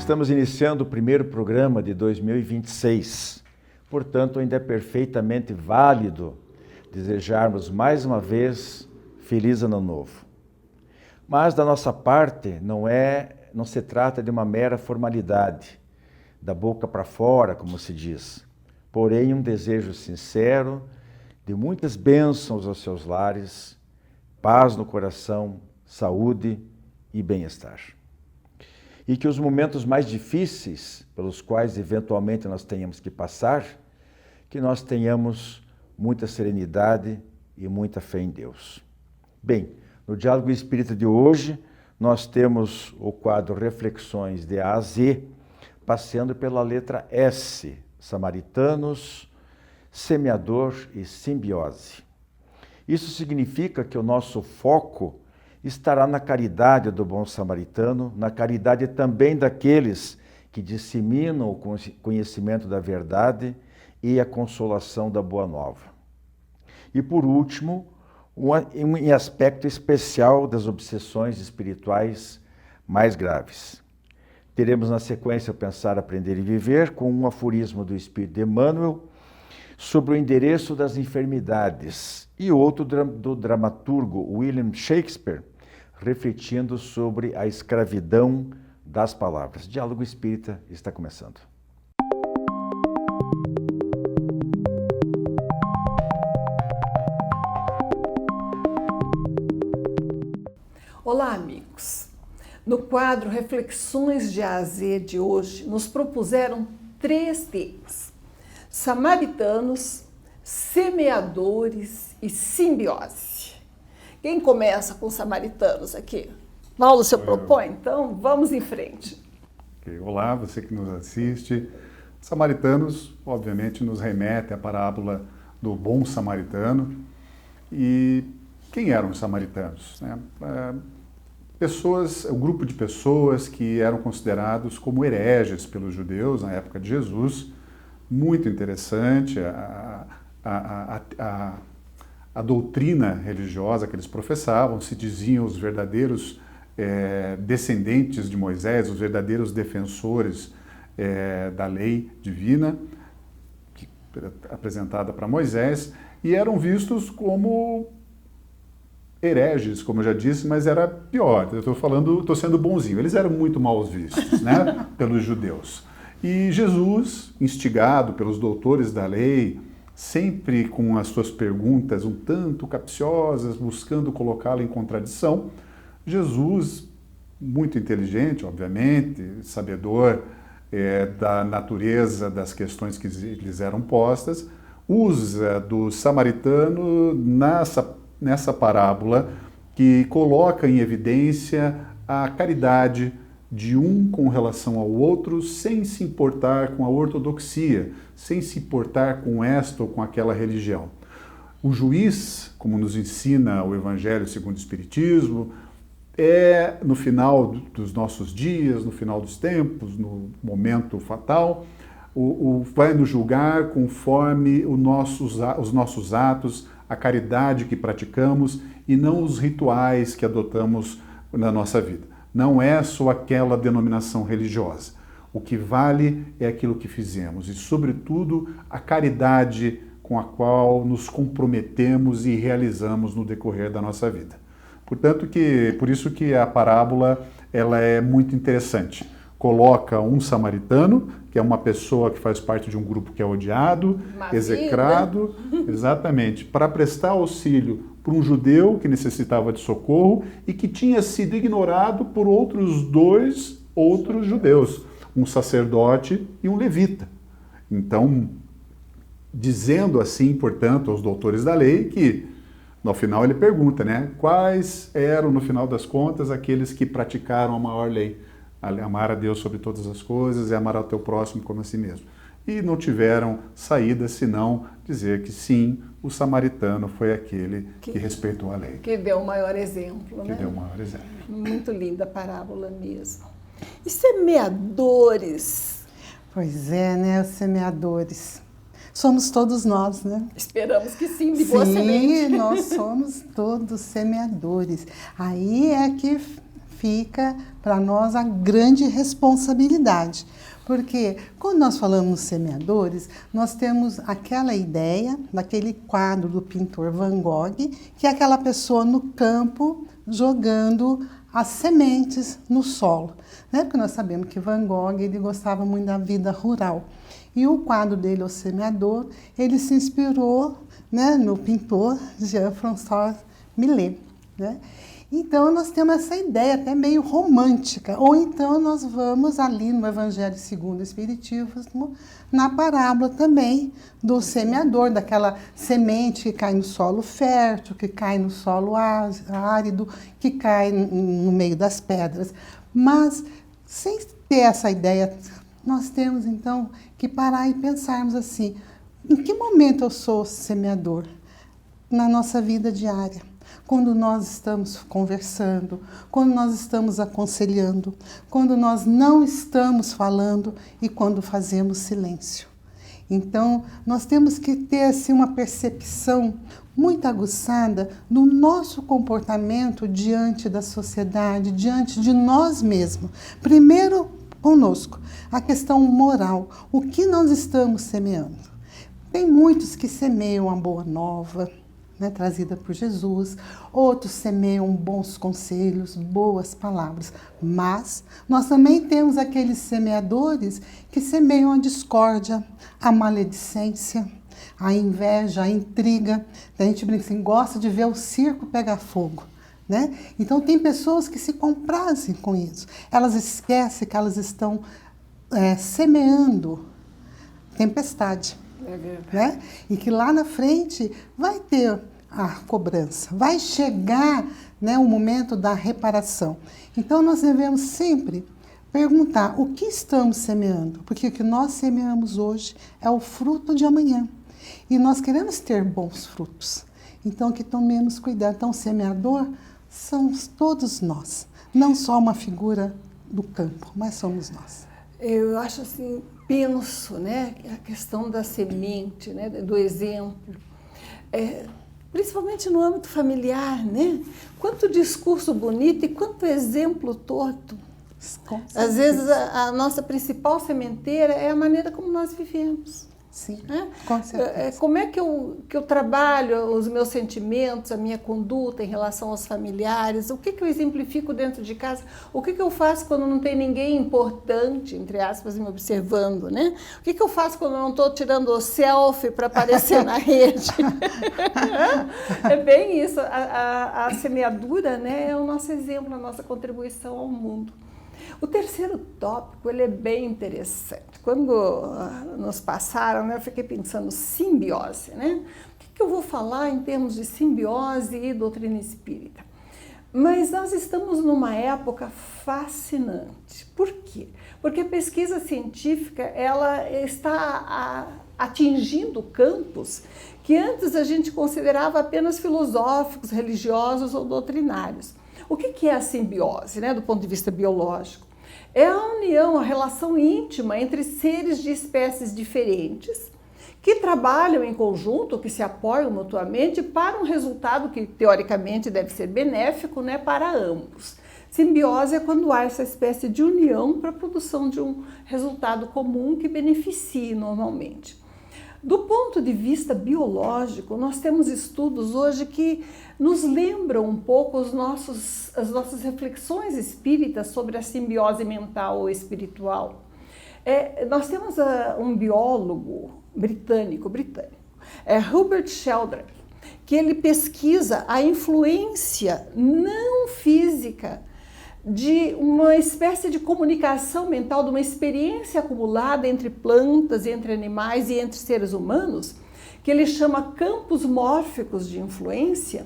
Estamos iniciando o primeiro programa de 2026. Portanto, ainda é perfeitamente válido desejarmos mais uma vez Feliz Ano Novo. Mas da nossa parte não se trata de uma mera formalidade, da boca para fora, como se diz, porém um desejo sincero de muitas bênçãos aos seus lares, paz no coração, saúde e bem-estar. E que os momentos mais difíceis, pelos quais eventualmente nós tenhamos que passar, que nós tenhamos muita serenidade e muita fé em Deus. Bem, no Diálogo Espírita de hoje, nós temos o quadro Reflexões de A a Z, passando pela letra S, Samaritanos, Semeador e Simbiose. Isso significa que o nosso foco estará na caridade do bom samaritano, na caridade também daqueles que disseminam o conhecimento da verdade e a consolação da boa nova. E por último, um aspecto especial das obsessões espirituais mais graves. Teremos na sequência o Pensar, Aprender e Viver, com um aforismo do Espírito de Emmanuel sobre o endereço das enfermidades e outro do dramaturgo William Shakespeare, refletindo sobre a escravidão das palavras. Diálogo Espírita está começando. Olá, amigos! No quadro Reflexões de A a Z de hoje, nos propuseram 3 temas: samaritanos, semeadores e simbiose. Quem começa com samaritanos aqui? Paulo, você propõe? Então, vamos em frente. Olá, você que nos assiste. Samaritanos, obviamente, nos remete à parábola do bom samaritano. E quem eram os samaritanos? Um grupo de pessoas que eram considerados como hereges pelos judeus na época de Jesus. Muito interessante a doutrina religiosa que eles professavam, se diziam os verdadeiros descendentes de Moisés, os verdadeiros defensores da lei divina apresentada para Moisés, e eram vistos como hereges, como eu já disse, mas era pior. Eu estou sendo bonzinho. Eles eram muito mal vistos, né, pelos judeus. E Jesus, instigado pelos doutores da lei, sempre com as suas perguntas um tanto capciosas, buscando colocá-lo em contradição, Jesus, muito inteligente, obviamente, sabedor da natureza das questões que lhes eram postas, usa do samaritano nessa parábola que coloca em evidência a caridade de um com relação ao outro, sem se importar com a ortodoxia, sem se importar com esta ou com aquela religião. O juiz, como nos ensina o Evangelho segundo o Espiritismo, no final dos nossos dias, no final dos tempos, no momento fatal, vai nos julgar conforme os nossos atos, a caridade que praticamos e não os rituais que adotamos na nossa vida. Não é só aquela denominação religiosa. O que vale é aquilo que fizemos e, sobretudo, a caridade com a qual nos comprometemos e realizamos no decorrer da nossa vida. Portanto, por isso que a parábola ela é muito interessante. Coloca um samaritano, que é uma pessoa que faz parte de um grupo que é odiado, execrado, exatamente, para prestar auxílio para um judeu que necessitava de socorro e que tinha sido ignorado por outros judeus, um sacerdote e um levita. Então, dizendo assim, portanto, aos doutores da lei que, no final ele pergunta, né, quais eram, no final das contas, aqueles que praticaram a maior lei, amar a Deus sobre todas as coisas e amar ao teu próximo como a si mesmo. E não tiveram saída senão dizer que sim, o samaritano foi aquele que respeitou a lei. Que deu o maior exemplo, né? Que deu o maior exemplo. Muito linda a parábola mesmo. E semeadores? Pois é, né? Os semeadores. Somos todos nós, né? Esperamos que sim, de boa semente. Sim, nós somos todos semeadores. Aí é que fica para nós a grande responsabilidade. Porque quando nós falamos semeadores, nós temos aquela ideia daquele quadro do pintor Van Gogh, que é aquela pessoa no campo jogando as sementes no solo. Né? Porque nós sabemos que Van Gogh ele gostava muito da vida rural. E o quadro dele, O Semeador, ele se inspirou, né, no pintor Jean-François Millet. Né? Então, nós temos essa ideia até meio romântica. Ou então, nós vamos ali no Evangelho segundo o Espiritismo, na parábola também do semeador, daquela semente que cai no solo fértil, que cai no solo árido, que cai no meio das pedras. Mas, sem ter essa ideia, nós temos, então, que parar e pensarmos assim, em que momento eu sou semeador? Na nossa vida diária. Quando nós estamos conversando, quando nós estamos aconselhando, quando nós não estamos falando e quando fazemos silêncio. Então, nós temos que ter assim, uma percepção muito aguçada do nosso comportamento diante da sociedade, diante de nós mesmos. Primeiro, conosco, a questão moral, o que nós estamos semeando. Tem muitos que semeiam a boa nova, né, trazida por Jesus, outros semeiam bons conselhos, boas palavras, mas nós também temos aqueles semeadores que semeiam a discórdia, a maledicência, a inveja, a intriga. A gente brinca assim, gosta de ver o circo pegar fogo. Né? Então tem pessoas que se comprazem com isso, elas esquecem que elas estão semeando tempestade. Né? E que lá na frente vai ter a cobrança, vai chegar, né, o momento da reparação. Então nós devemos sempre perguntar o que estamos semeando, porque o que nós semeamos hoje é o fruto de amanhã. E nós queremos ter bons frutos. Então que tomemos cuidado. Então o semeador somos todos nós, não só uma figura do campo, mas somos nós. Eu acho assim, penso, né, a questão da semente, né, do exemplo, principalmente no âmbito familiar, né? Quanto discurso bonito e quanto exemplo torto. Às vezes a nossa principal sementeira é a maneira como nós vivemos. Sim, né? Com certeza. Como é que eu trabalho os meus sentimentos, a minha conduta em relação aos familiares? O que eu exemplifico dentro de casa? O que eu faço quando não tem ninguém importante, entre aspas, me observando, né? O que eu faço quando eu não estou tirando o selfie para aparecer na rede? É bem isso. A semeadura, né, é o nosso exemplo, a nossa contribuição ao mundo. O terceiro tópico, ele é bem interessante. Quando nos passaram, né, eu fiquei pensando simbiose, né? O que eu vou falar em termos de simbiose e doutrina espírita? Mas nós estamos numa época fascinante. Por quê? Porque a pesquisa científica, ela está atingindo campos que antes a gente considerava apenas filosóficos, religiosos ou doutrinários. O que é a simbiose, né, do ponto de vista biológico? É a união, a relação íntima entre seres de espécies diferentes que trabalham em conjunto, que se apoiam mutuamente para um resultado que, teoricamente, deve ser benéfico, né, para ambos. Simbiose é quando há essa espécie de união para a produção de um resultado comum que beneficie normalmente. Do ponto de vista biológico, nós temos estudos hoje que nos lembram um pouco as nossas reflexões espíritas sobre a simbiose mental ou espiritual. Nós temos um biólogo britânico, Hubert Sheldrake, que ele pesquisa a influência não física de uma espécie de comunicação mental, de uma experiência acumulada entre plantas, entre animais e entre seres humanos, que ele chama campos mórficos de influência,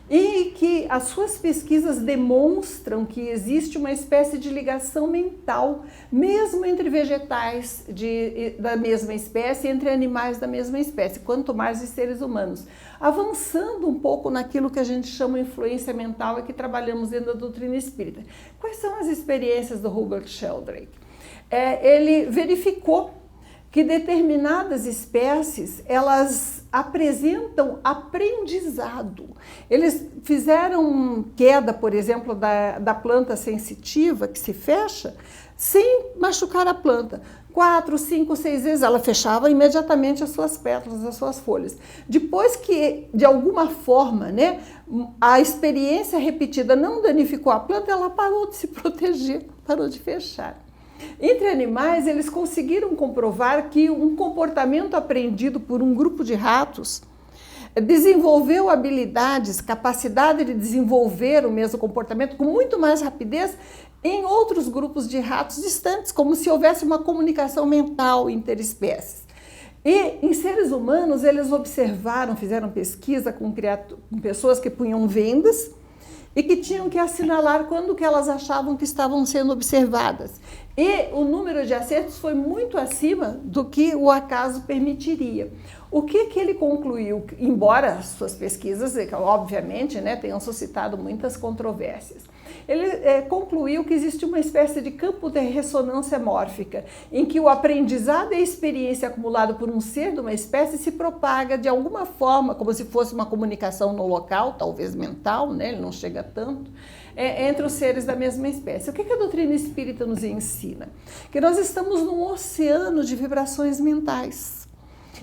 e que as suas pesquisas demonstram que existe uma espécie de ligação mental, mesmo entre vegetais da mesma espécie, entre animais da mesma espécie, quanto mais os seres humanos. Avançando um pouco naquilo que a gente chama de influência mental e que trabalhamos dentro da doutrina espírita. Quais são as experiências do Hubert Sheldrake? Ele verificou que determinadas espécies, elas apresentam aprendizado. Eles fizeram queda, por exemplo, da planta sensitiva, que se fecha, sem machucar a planta. 4, 5, 6 vezes ela fechava imediatamente as suas pétalas, as suas folhas. Depois que, de alguma forma, né, a experiência repetida não danificou a planta, ela parou de se proteger, parou de fechar. Entre animais, eles conseguiram comprovar que um comportamento aprendido por um grupo de ratos desenvolveu habilidades, capacidade de desenvolver o mesmo comportamento com muito mais rapidez em outros grupos de ratos distantes, como se houvesse uma comunicação mental interespécies. E em seres humanos, eles observaram, fizeram pesquisa com pessoas que punham vendas e que tinham que assinalar quando que elas achavam que estavam sendo observadas. E o número de acertos foi muito acima do que o acaso permitiria. O que ele concluiu, embora as suas pesquisas, obviamente, né, tenham suscitado muitas controvérsias, ele concluiu que existe uma espécie de campo de ressonância mórfica, em que o aprendizado e a experiência acumulado por um ser de uma espécie se propaga de alguma forma, como se fosse uma comunicação no local, talvez mental, né, ele não chega tanto, entre os seres da mesma espécie. O que a doutrina espírita nos ensina? Que nós estamos num oceano de vibrações mentais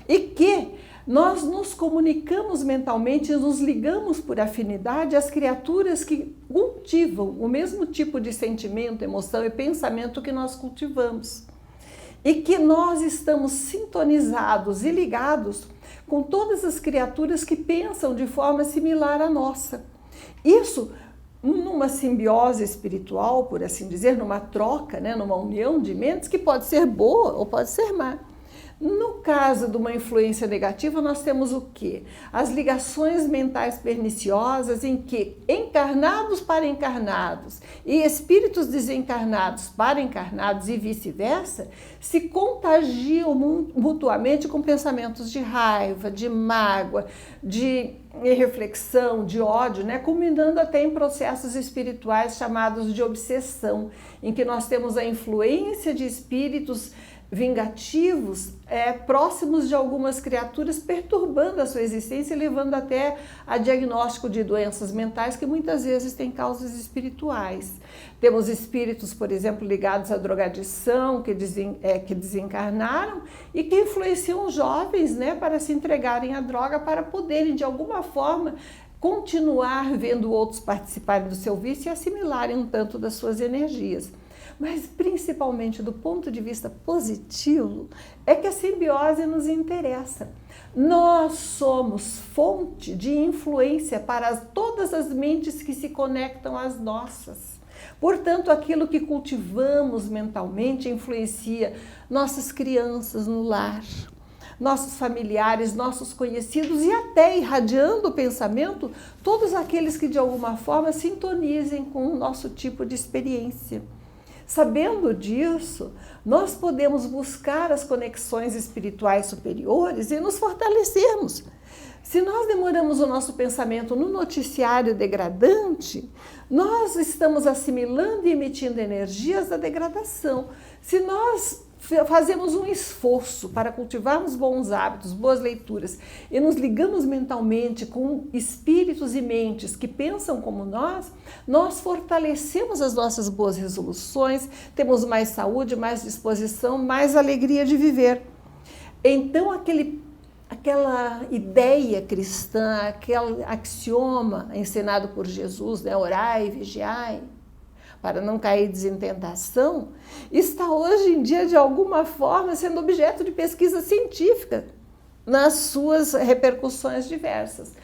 e que nós nos comunicamos mentalmente e nos ligamos por afinidade às criaturas que cultivam o mesmo tipo de sentimento, emoção e pensamento que nós cultivamos. E que nós estamos sintonizados e ligados com todas as criaturas que pensam de forma similar à nossa. Isso numa simbiose espiritual, por assim dizer, numa troca, né, numa união de mentes que pode ser boa ou pode ser má. No caso de uma influência negativa, nós temos o quê? As ligações mentais perniciosas em que encarnados para encarnados e espíritos desencarnados para encarnados e vice-versa se contagiam mutuamente com pensamentos de raiva, de mágoa, de reflexão, de ódio, né? Culminando até em processos espirituais chamados de obsessão, em que nós temos a influência de espíritos vingativos próximos de algumas criaturas, perturbando a sua existência e levando até a diagnóstico de doenças mentais que muitas vezes têm causas espirituais. Temos espíritos, por exemplo, ligados à drogadição, que desencarnaram e que influenciam jovens, né, para se entregarem à droga, para poderem, de alguma forma, continuar vendo outros participarem do seu vício e assimilarem um tanto das suas energias. Mas, principalmente do ponto de vista positivo, é que a simbiose nos interessa. Nós somos fonte de influência para todas as mentes que se conectam às nossas. Portanto, aquilo que cultivamos mentalmente influencia nossas crianças no lar, nossos familiares, nossos conhecidos e até irradiando o pensamento, todos aqueles que de alguma forma sintonizem com o nosso tipo de experiência. Sabendo disso, nós podemos buscar as conexões espirituais superiores e nos fortalecermos. Se nós demoramos o nosso pensamento no noticiário degradante, nós estamos assimilando e emitindo energias da degradação. Se nós fazemos um esforço para cultivarmos bons hábitos, boas leituras e nos ligamos mentalmente com espíritos e mentes que pensam como nós fortalecemos as nossas boas resoluções, temos mais saúde, mais disposição, mais alegria de viver. Então, aquela ideia cristã, aquele axioma ensinado por Jesus, né, orai e vigiai, para não cair em tentação, está hoje em dia, de alguma forma, sendo objeto de pesquisa científica nas suas repercussões diversas,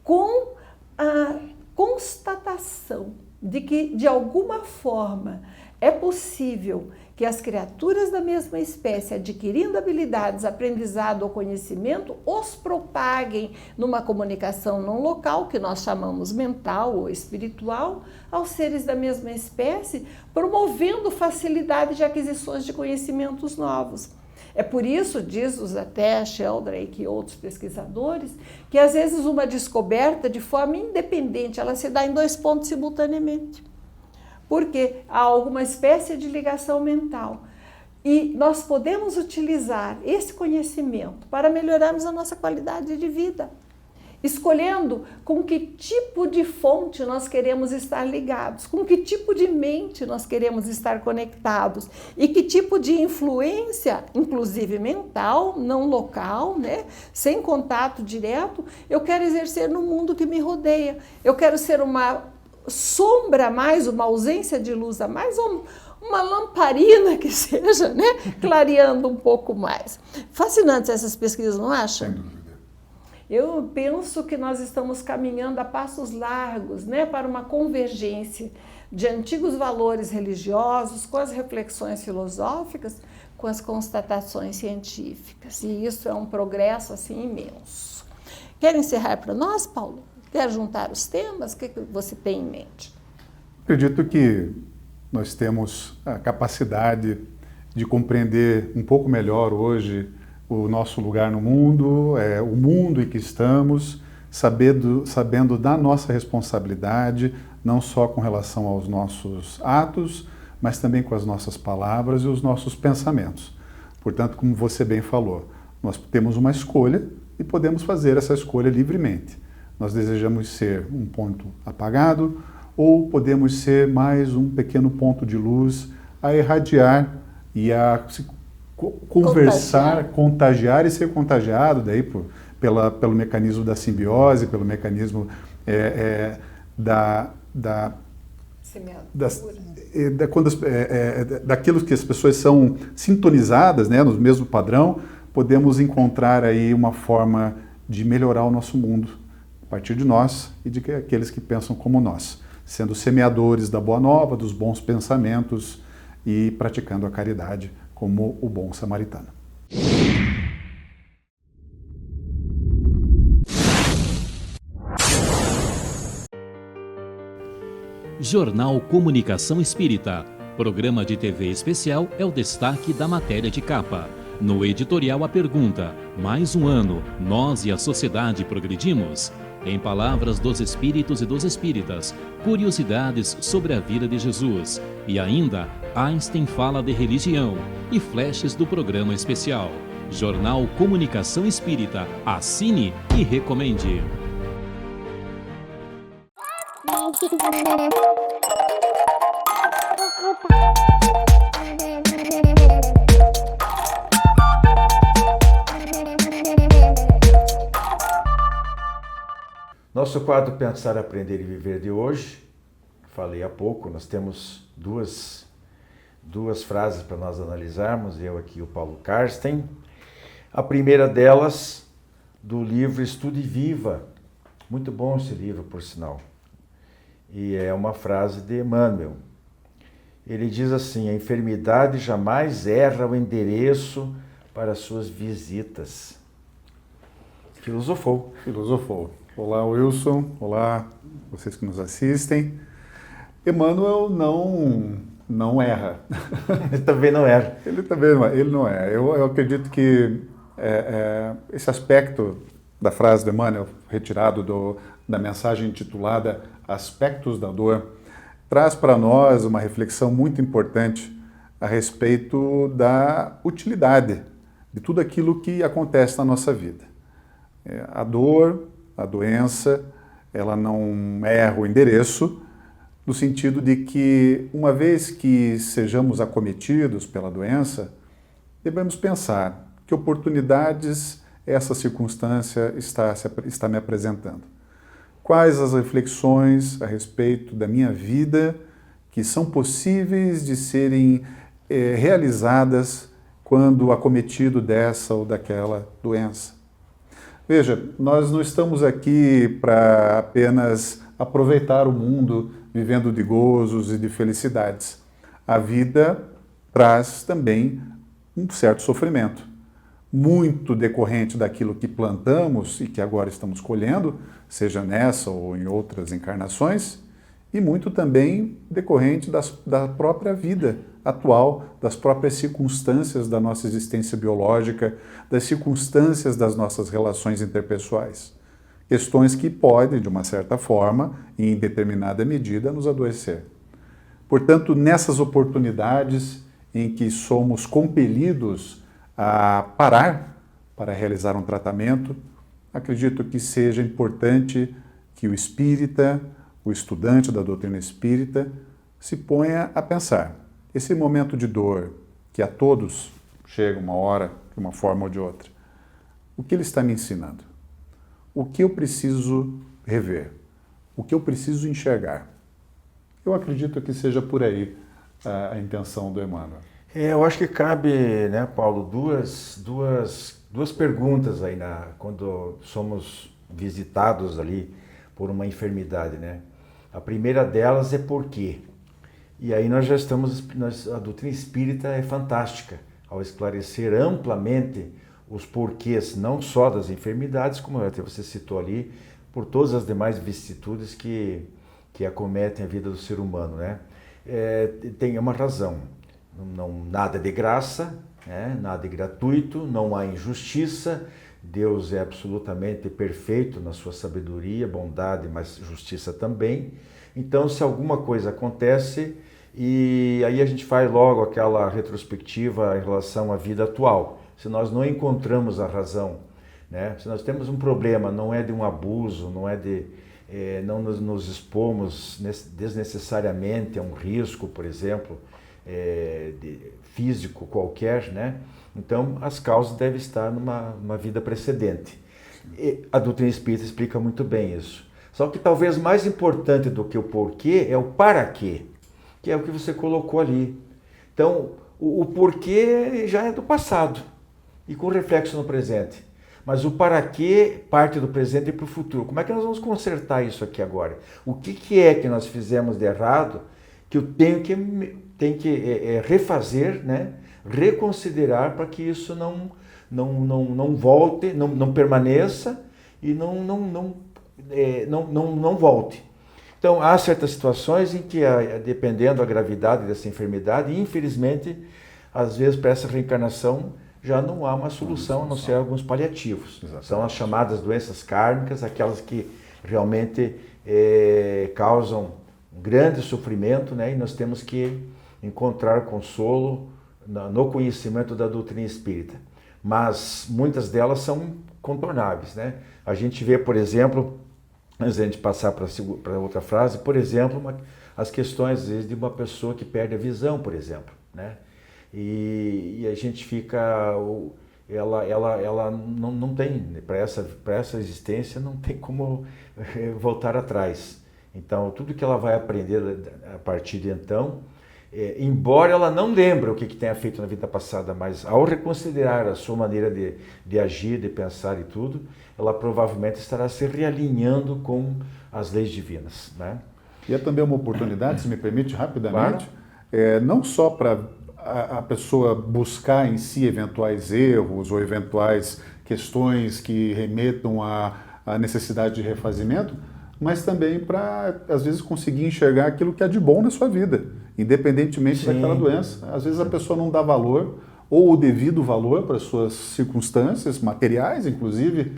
com a constatação de que, de alguma forma, é possível que as criaturas da mesma espécie, adquirindo habilidades, aprendizado ou conhecimento, os propaguem numa comunicação não local, que nós chamamos mental ou espiritual, aos seres da mesma espécie, promovendo facilidade de aquisições de conhecimentos novos. É por isso, diz até Sheldrake e outros pesquisadores, que às vezes uma descoberta de forma independente, ela se dá em 2 pontos simultaneamente. Porque há alguma espécie de ligação mental. E nós podemos utilizar esse conhecimento para melhorarmos a nossa qualidade de vida, escolhendo com que tipo de fonte nós queremos estar ligados, com que tipo de mente nós queremos estar conectados e que tipo de influência, inclusive mental, não local, né, sem contato direto, eu quero exercer no mundo que me rodeia. Eu quero ser uma sombra a mais, uma ausência de luz a mais, uma lamparina que seja, né, clareando um pouco mais. Fascinantes essas pesquisas, não acham? Sem dúvida. Eu penso que nós estamos caminhando a passos largos, né, para uma convergência de antigos valores religiosos com as reflexões filosóficas, com as constatações científicas. E isso é um progresso assim imenso. Quer encerrar para nós, Paulo? Quer juntar os temas? O que você tem em mente? Acredito que nós temos a capacidade de compreender um pouco melhor hoje o nosso lugar no mundo, o mundo em que estamos, sabendo da nossa responsabilidade, não só com relação aos nossos atos, mas também com as nossas palavras e os nossos pensamentos. Portanto, como você bem falou, nós temos uma escolha e podemos fazer essa escolha livremente. Nós desejamos ser um ponto apagado ou podemos ser mais um pequeno ponto de luz a irradiar e a se conversar, contagiar e ser contagiado daí pelo mecanismo da simbiose, pelo mecanismo daquilo que as pessoas são sintonizadas, né, no mesmo padrão, podemos encontrar aí uma forma de melhorar o nosso mundo a partir de nós e de aqueles que pensam como nós, sendo semeadores da boa nova, dos bons pensamentos e praticando a caridade como o bom samaritano. Jornal Comunicação Espírita. Programa de TV especial é o destaque da matéria de capa. No editorial a pergunta: mais um ano, nós e a sociedade progredimos? Em palavras dos Espíritos e dos Espíritas, curiosidades sobre a vida de Jesus. E ainda, Einstein fala de religião e flashes do programa especial. Jornal Comunicação Espírita. Assine e recomende. Nosso quadro Pensar, Aprender e Viver de hoje, falei há pouco, nós temos duas frases para nós analisarmos, eu aqui e o Paulo Karsten. A primeira delas, do livro Estude e Viva. Muito bom esse livro, por sinal. E é uma frase de Emmanuel. Ele diz assim: a enfermidade jamais erra o endereço para suas visitas. Filosofou. Olá, Wilson. Olá, vocês que nos assistem. Emmanuel não erra. Ele também não erra. Ele não é. Eu acredito que esse aspecto da frase de Emmanuel, retirado da mensagem intitulada Aspectos da Dor, traz para nós uma reflexão muito importante a respeito da utilidade de tudo aquilo que acontece na nossa vida. A dor, a doença, ela não erra o endereço, no sentido de que, uma vez que sejamos acometidos pela doença, devemos pensar que oportunidades essa circunstância está me apresentando. Quais as reflexões a respeito da minha vida que são possíveis de serem realizadas quando acometido dessa ou daquela doença? Veja, nós não estamos aqui para apenas aproveitar o mundo vivendo de gozos e de felicidades. A vida traz também um certo sofrimento, muito decorrente daquilo que plantamos e que agora estamos colhendo, seja nessa ou em outras encarnações, e muito também decorrente da própria vida atual, das próprias circunstâncias da nossa existência biológica, das circunstâncias das nossas relações interpessoais. Questões que podem, de uma certa forma, e em determinada medida, nos adoecer. Portanto, nessas oportunidades em que somos compelidos a parar para realizar um tratamento, acredito que seja importante que o espírita, o estudante da doutrina espírita, se ponha a pensar. Esse momento de dor, que a todos chega uma hora, de uma forma ou de outra, o que ele está me ensinando? O que eu preciso rever? O que eu preciso enxergar? Eu acredito que seja por aí a intenção do Emmanuel. Eu acho que cabe, né, Paulo, duas perguntas aí quando somos visitados ali por uma enfermidade, né? A primeira delas é por quê? E aí nós já estamos, a doutrina espírita é fantástica ao esclarecer amplamente os porquês, não só das enfermidades, como até você citou ali, por todas as demais vicissitudes que acometem a vida do ser humano, né? Tem uma razão, nada de graça, né? Nada é gratuito, não há injustiça, Deus é absolutamente perfeito na sua sabedoria, bondade, mas justiça também. Então, se alguma coisa acontece, e aí a gente faz logo aquela retrospectiva em relação à vida atual. Se nós não encontramos a razão, né? Se nós temos um problema, não é de um abuso, não é de... não nos expomos desnecessariamente a um risco, por exemplo, físico qualquer, né? Então, as causas devem estar numa vida precedente. E a doutrina espírita explica muito bem isso. Só que talvez mais importante do que o porquê é o para quê, que é o que você colocou ali. Então, o porquê já é do passado e com reflexo no presente. Mas o para quê parte do presente e para o futuro. Como é que nós vamos consertar isso aqui agora? O que é que nós fizemos de errado que eu tenho que refazer, né? Reconsiderar para que isso não volte, não permaneça e não volte. Então, há certas situações em que, dependendo da gravidade dessa enfermidade, infelizmente, às vezes para essa reencarnação já não há uma solução, a não ser alguns paliativos. Exatamente. São as chamadas doenças kármicas, aquelas que realmente causam grande sofrimento, né? E nós temos que encontrar consolo no conhecimento da doutrina espírita. Mas muitas delas são contornáveis, né? A gente vê, por exemplo, antes de a gente passar para outra frase, por exemplo, as questões, às vezes, de uma pessoa que perde a visão, por exemplo, né? E a gente fica... Ela não tem, para essa existência, não tem como voltar atrás. Então, tudo que ela vai aprender a partir de então, embora ela não lembre o que tenha feito na vida passada, mas ao reconsiderar a sua maneira de agir, de pensar e tudo, ela provavelmente estará se realinhando com as leis divinas, né? E é também uma oportunidade, se me permite, rapidamente, claro. Não só para a pessoa buscar em si eventuais erros ou eventuais questões que remetam à necessidade de refazimento, mas também para, às vezes, conseguir enxergar aquilo que é de bom na sua vida, independentemente daquela doença. Às vezes a pessoa não dá valor, ou o devido valor para as suas circunstâncias, materiais, inclusive,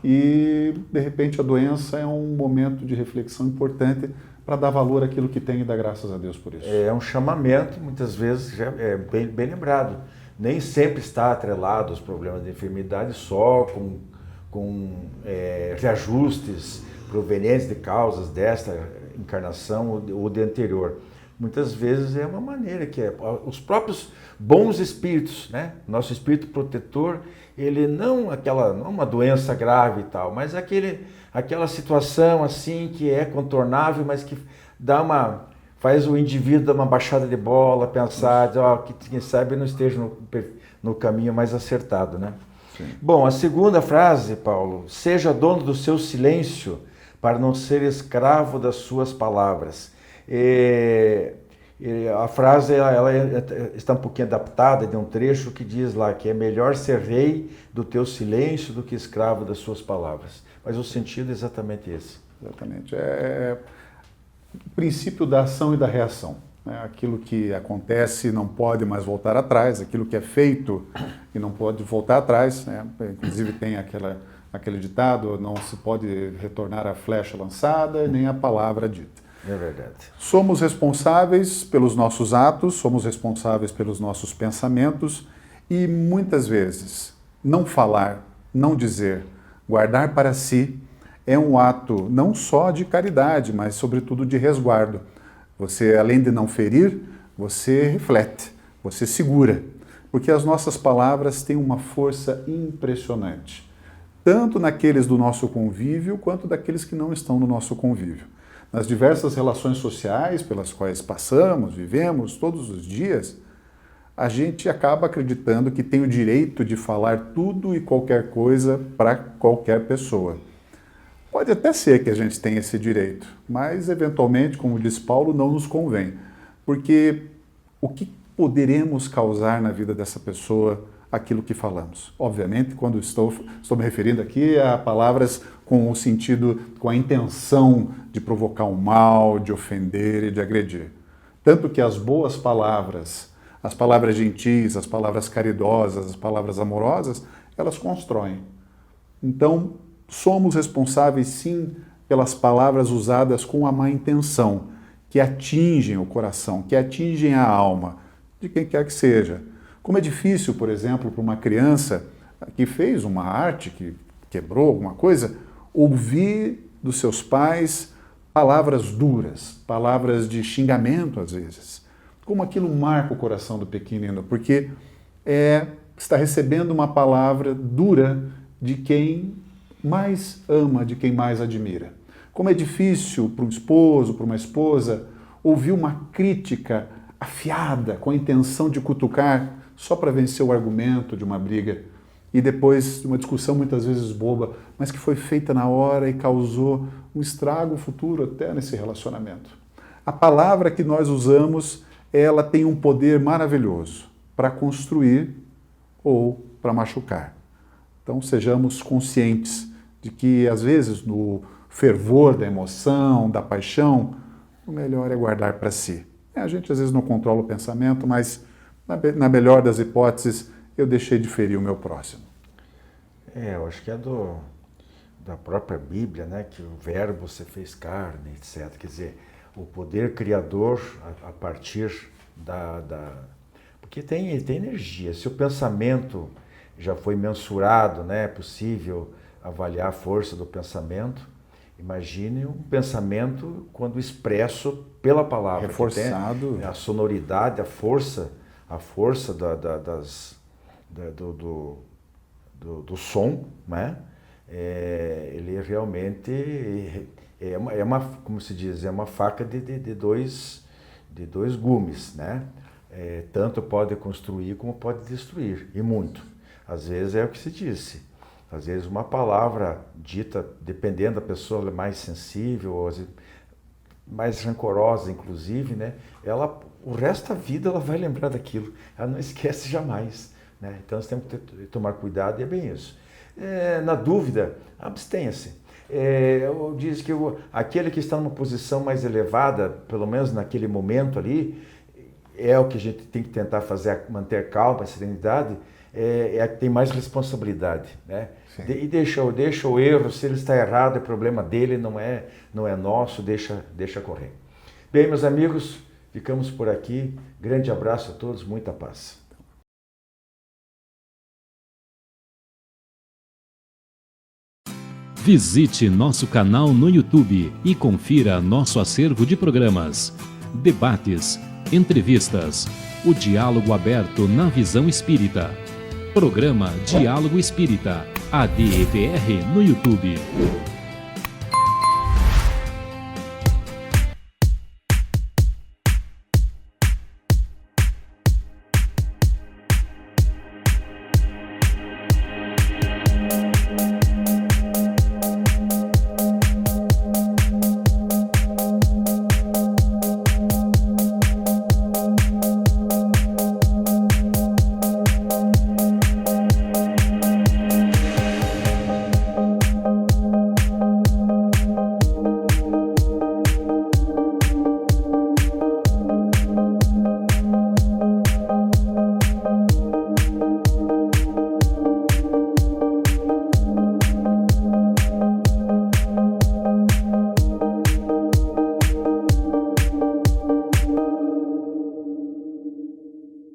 e, de repente, a doença é um momento de reflexão importante para dar valor àquilo que tem e dar graças a Deus por isso. É um chamamento, muitas vezes, é bem lembrado. Nem sempre está atrelado aos problemas de enfermidade só com reajustes provenientes de causas desta encarnação ou de anterior. Muitas vezes é uma maneira que os próprios bons espíritos, né? Nosso espírito protetor, ele não uma doença grave e tal, mas aquela situação assim que é contornável, mas que faz o indivíduo dar uma baixada de bola, pensar, que quem sabe não esteja no caminho mais acertado, né? Sim. Bom, a segunda frase, Paulo: seja dono do seu silêncio para não ser escravo das suas palavras. A frase ela está um pouquinho adaptada de um trecho que diz lá que é melhor ser rei do teu silêncio do que escravo das suas palavras. Mas o sentido é exatamente esse. Exatamente. É o princípio da ação e da reação, né? Aquilo que acontece não pode mais voltar atrás, aquilo que é feito e não pode voltar atrás, né? Inclusive tem aquele ditado: não se pode retornar a flecha lançada nem a palavra dita. É verdade. Somos responsáveis pelos nossos atos, somos responsáveis pelos nossos pensamentos e muitas vezes não falar, não dizer, guardar para si é um ato não só de caridade, mas sobretudo de resguardo. Você, além de não ferir, você reflete, você segura, porque as nossas palavras têm uma força impressionante, tanto naqueles do nosso convívio quanto daqueles que não estão no nosso convívio. Nas diversas relações sociais pelas quais passamos, vivemos todos os dias, a gente acaba acreditando que tem o direito de falar tudo e qualquer coisa para qualquer pessoa. Pode até ser que a gente tenha esse direito, mas eventualmente, como diz Paulo, não nos convém, porque o que poderemos causar na vida dessa pessoa aquilo que falamos? Obviamente, quando estou me referindo aqui a palavras com o sentido, com a intenção de provocar um mal, de ofender e de agredir. Tanto que as boas palavras, as palavras gentis, as palavras caridosas, as palavras amorosas, elas constroem. Então, somos responsáveis, sim, pelas palavras usadas com a má intenção, que atingem o coração, que atingem a alma, de quem quer que seja. Como é difícil, por exemplo, para uma criança que fez uma arte, que quebrou alguma coisa, ouvir dos seus pais palavras duras, palavras de xingamento às vezes. Como aquilo marca o coração do pequenino, porque está recebendo uma palavra dura de quem mais ama, de quem mais admira. Como é difícil para um esposo, para uma esposa, ouvir uma crítica afiada, com a intenção de cutucar, só para vencer o argumento de uma briga, e depois de uma discussão muitas vezes boba, mas que foi feita na hora e causou um estrago futuro até nesse relacionamento. A palavra que nós usamos, ela tem um poder maravilhoso para construir ou para machucar. Então sejamos conscientes de que às vezes no fervor da emoção, da paixão, o melhor é guardar para si. A gente às vezes não controla o pensamento, mas na melhor das hipóteses, eu deixei de ferir o meu próximo. Eu acho que é da própria Bíblia, né, que o verbo se fez carne, etc. Quer dizer, o poder criador a partir porque tem energia. Se o pensamento já foi mensurado, né, é possível avaliar a força do pensamento. Imagine um pensamento quando expresso pela palavra. Reforçado. A sonoridade, a força do som, né? Ele realmente como se diz, é uma faca de dois gumes, né? Tanto pode construir como pode destruir, e muito. Às vezes é o que se disse. Às vezes uma palavra dita, dependendo da pessoa, ela é mais sensível, ou mais rancorosa, inclusive, né? O resto da vida ela vai lembrar daquilo, ela não esquece jamais, né? Então nós temos que tomar cuidado, e é bem isso. Na dúvida, abstenha-se. Eu disse que aquele que está numa posição mais elevada, pelo menos naquele momento ali, é o que a gente tem que tentar fazer, manter calma, a serenidade, é que tem mais responsabilidade, né? E deixa o erro, se ele está errado, é problema dele, não é nosso, deixa correr. Bem, meus amigos, ficamos por aqui. Grande abraço a todos, muita paz. Visite nosso canal no YouTube e confira nosso acervo de programas, debates, entrevistas, o diálogo aberto na visão espírita. Programa Diálogo Espírita, ADEVR no YouTube.